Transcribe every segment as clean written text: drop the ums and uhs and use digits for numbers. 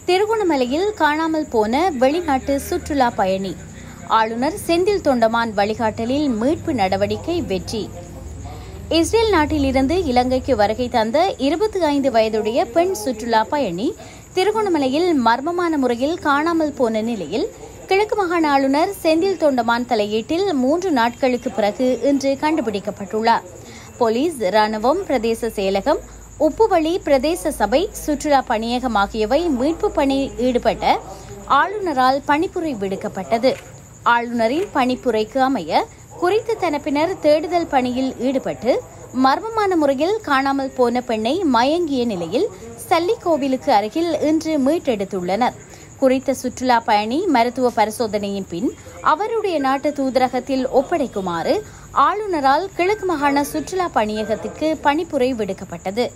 திருகோணமலையில் காணாமல் போன வெளிநாட்டு சுற்றுலா பயணி. ஆளுநர் செந்தில் தொண்டமான் வழிகாட்டலில் மீட்பு நடவடிக்கை வெற்றி. இஸ்ரேல் நாட்டிலிருந்து இலங்கைக்கு வருகை தந்த 25 வயதுடைய பெண் சுற்றுலா பயணி திருகோணமலையில் மர்மமான முறையில் காணாமல் போன நிலையில் கிழக்கு மாகாண ஆளுநர் செந்தில் தொண்டமான் தலையீட்டில் 3 நாட்களுக்கு பிறகு இன்று கண்டுபிடிக்கப்பட்டுள்ளார். போலீஸ், ராணுவம், பிரதேச செயலகம், உப்புவழி பிரதேச சபை, சுற்றுலா பணியகம் ஆகியவை மீட்பு பணியில் ஈடுபட்ட ஆளுநரால் பணிப்புரை விடுக்கப்பட்டது. ஆளுநரின் பணிப்புரைக்கு அமைய குறித்த தரப்பினர் தேடுதல் பணியில் ஈடுபட்டு மர்மமான முறையில் காணாமல் போன பெண்ணை மயங்கிய நிலையில் சல்லிக்கோவிலுக்கு அருகில் இன்று மீட்டெடுத்துள்ளனர். குறித்த சுற்றுலா பயணி மருத்துவ பரிசோதனையின் பின் அவருடைய நாட்டு தூதரகத்தில் ஒப்படைக்குமாறு ஆளுநரால் கிழக்கு மாகாண சுற்றுலா பணியகத்திற்கு பணிப்புரை விடுக்கப்பட்டது.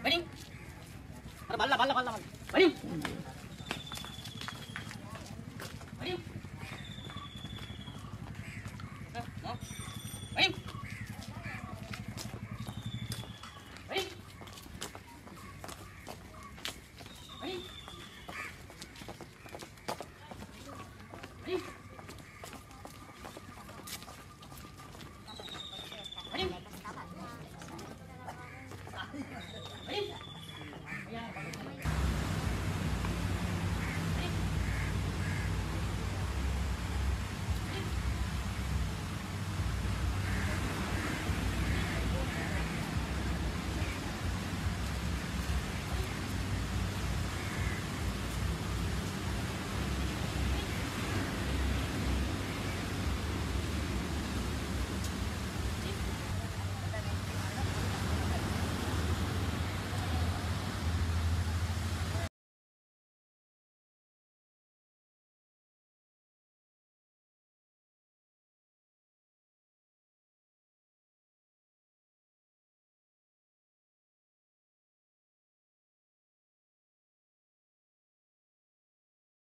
Balik. Balla.